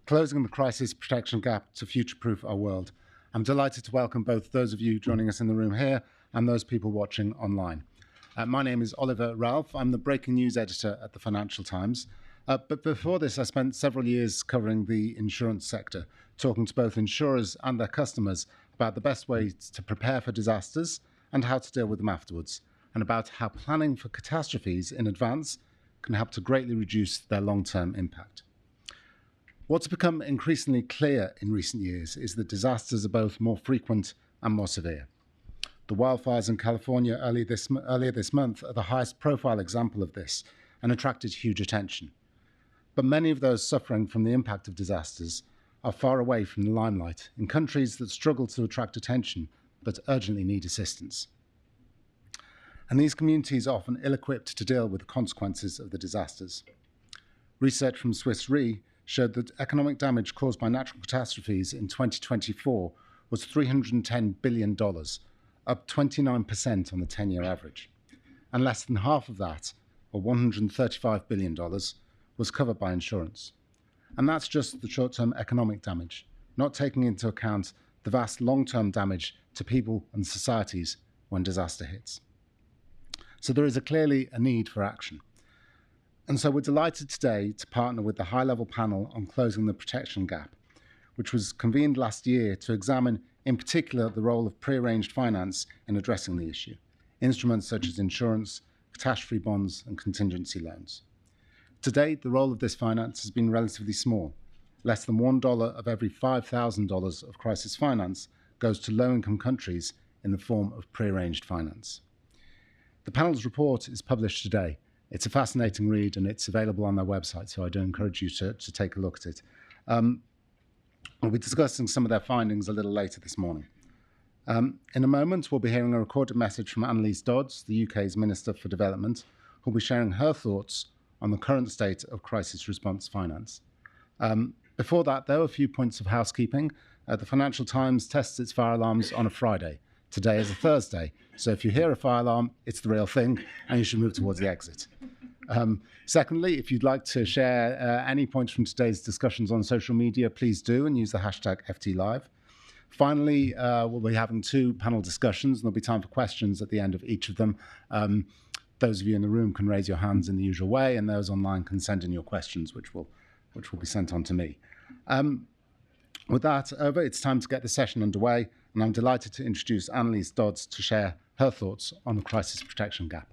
closing the crisis protection gap to future-proof our world. I'm delighted to welcome both those of you joining us in the room here and those people watching online. My name is Oliver Ralph. I'm the breaking news editor at the Financial Times. But before this, I spent several years covering the insurance sector, talking to both insurers and their customers about the best ways to prepare for disasters and how to deal with them afterwards, and about how planning for catastrophes in advance can help to greatly reduce their long-term impact. What's become increasingly clear in recent years is that disasters are both more frequent and more severe. The wildfires in California earlier this month are the highest profile example of this and attracted huge attention. But many of those suffering from the impact of disasters are far away from the limelight in countries that struggle to attract attention but urgently need assistance. And these communities are often ill-equipped to deal with the consequences of the disasters. Research from Swiss Re showed that economic damage caused by natural catastrophes in 2024 was $310 billion, up 29% on the 10-year average. And less than half of that, or $135 billion, was covered by insurance. And that's just the short-term economic damage, not taking into account the vast long-term damage to people and societies when disaster hits. So there is clearly a need for action. And so we're delighted today to partner with the high-level panel on closing the protection gap, which was convened last year to examine in particular the role of prearranged finance in addressing the issue, instruments such as insurance, catastrophe bonds and contingency loans. To date, the role of this finance has been relatively small. Less than $1 of every $5,000 of crisis finance goes to low-income countries in the form of prearranged finance. The panel's report is published today. It's a fascinating read and it's available on their website, so I do encourage you to take a look at it. We'll be discussing some of their findings a little later this morning. In a moment, we'll be hearing a recorded message from Anneliese Dodds, the UK's Minister for Development, who'll be sharing her thoughts on the current state of crisis response finance. Before that, though, a few points of housekeeping. The Financial Times tests its fire alarms on a Friday. Today is a Thursday, so if you hear a fire alarm, it's the real thing, and you should move towards the exit. Secondly, if you'd like to share any points from today's discussions on social media, please do, and use the hashtag FTLive. Finally, we'll be having two panel discussions, and there'll be time for questions at the end of each of them. Those of you in the room can raise your hands in the usual way, and those online can send in your questions, which will be sent on to me. With that over, it's time to get the session underway, and I'm delighted to introduce Anneliese Dodds to share her thoughts on the crisis protection gap.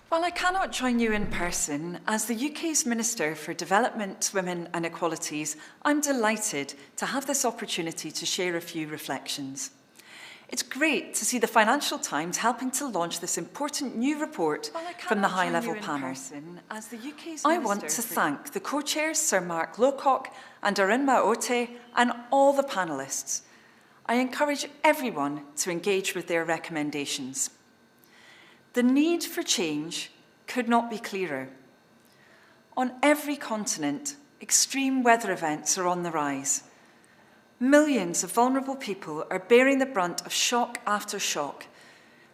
While I cannot join you in person, as the UK's Minister for Development, Women and Equalities, I'm delighted to have this opportunity to share a few reflections. It's great to see the Financial Times helping to launch this important new report from the high-level panel. I want to thank the co-chairs Sir Mark Lowcock and Arinma Ote and all the panellists. I encourage everyone to engage with their recommendations. The need for change could not be clearer. On every continent, extreme weather events are on the rise. Millions of vulnerable people are bearing the brunt of shock after shock.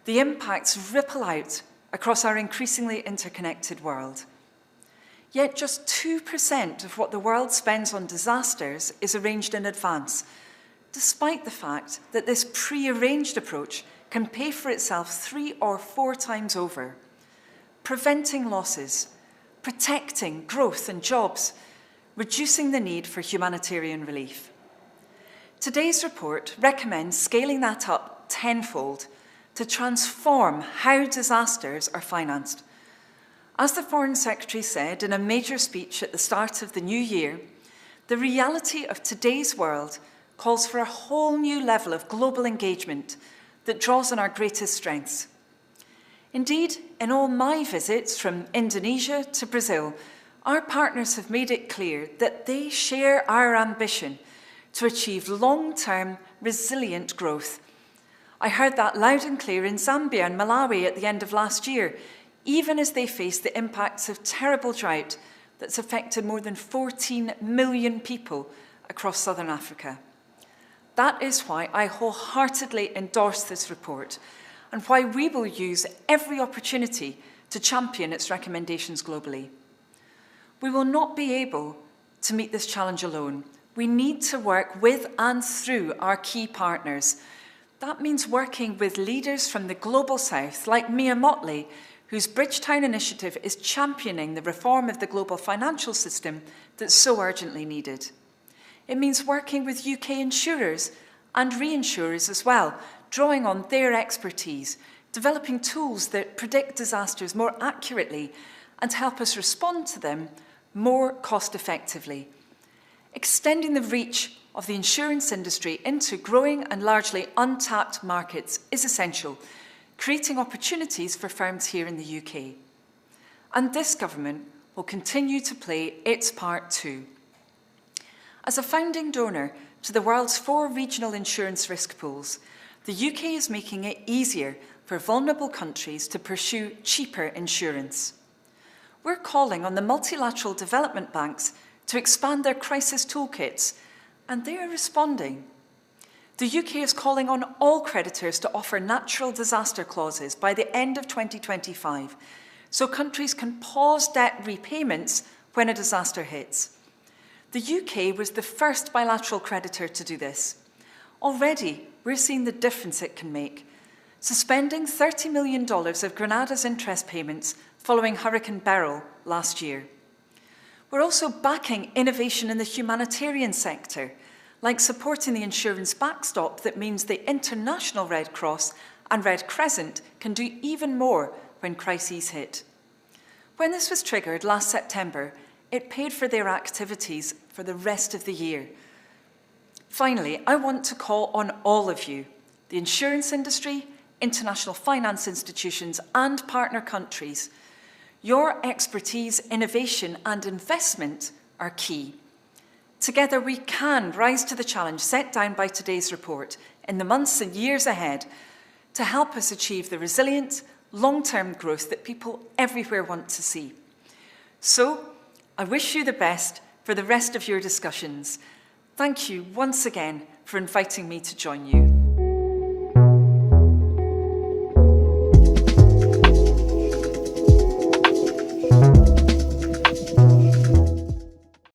The impacts ripple out across our increasingly interconnected world. Yet just 2% of what the world spends on disasters is arranged in advance, despite the fact that this pre-arranged approach can pay for itself 3 or 4 times over, preventing losses, protecting growth and jobs, reducing the need for humanitarian relief. Today's report recommends scaling that up tenfold to transform how disasters are financed. As the Foreign Secretary said in a major speech at the start of the new year, the reality of today's world calls for a whole new level of global engagement that draws on our greatest strengths. Indeed, in all my visits from Indonesia to Brazil, our partners have made it clear that they share our ambition to achieve long-term, resilient growth. I heard that loud and clear in Zambia and Malawi at the end of last year, even as they face the impacts of terrible drought that's affected more than 14 million people across southern Africa. That is why I wholeheartedly endorse this report and why we will use every opportunity to champion its recommendations globally. We will not be able to meet this challenge alone. We need to work with and through our key partners. That means working with leaders from the Global South, like Mia Motley, whose Bridgetown initiative is championing the reform of the global financial system that's so urgently needed. It means working with UK insurers and reinsurers as well, drawing on their expertise, developing tools that predict disasters more accurately and help us respond to them more cost-effectively. Extending the reach of the insurance industry into growing and largely untapped markets is essential, creating opportunities for firms here in the UK. And this government will continue to play its part too. As a founding donor to the world's 4 regional insurance risk pools, the UK is making it easier for vulnerable countries to pursue cheaper insurance. We're calling on the multilateral development banks to expand their crisis toolkits, and they are responding. The UK is calling on all creditors to offer natural disaster clauses by the end of 2025, so countries can pause debt repayments when a disaster hits. The UK was the first bilateral creditor to do this. Already, we're seeing the difference it can make, suspending $30 million of Grenada's interest payments following Hurricane Beryl last year. We're also backing innovation in the humanitarian sector, like supporting the insurance backstop that means the International Red Cross and Red Crescent can do even more when crises hit. When this was triggered last September, it paid for their activities for the rest of the year. Finally, I want to call on all of you, the insurance industry, international finance institutions, and partner countries. Your expertise, innovation, and investment are key. Together, we can rise to the challenge set down by today's report in the months and years ahead to help us achieve the resilient, long-term growth that people everywhere want to see. So, I wish you the best for the rest of your discussions. Thank you once again for inviting me to join you.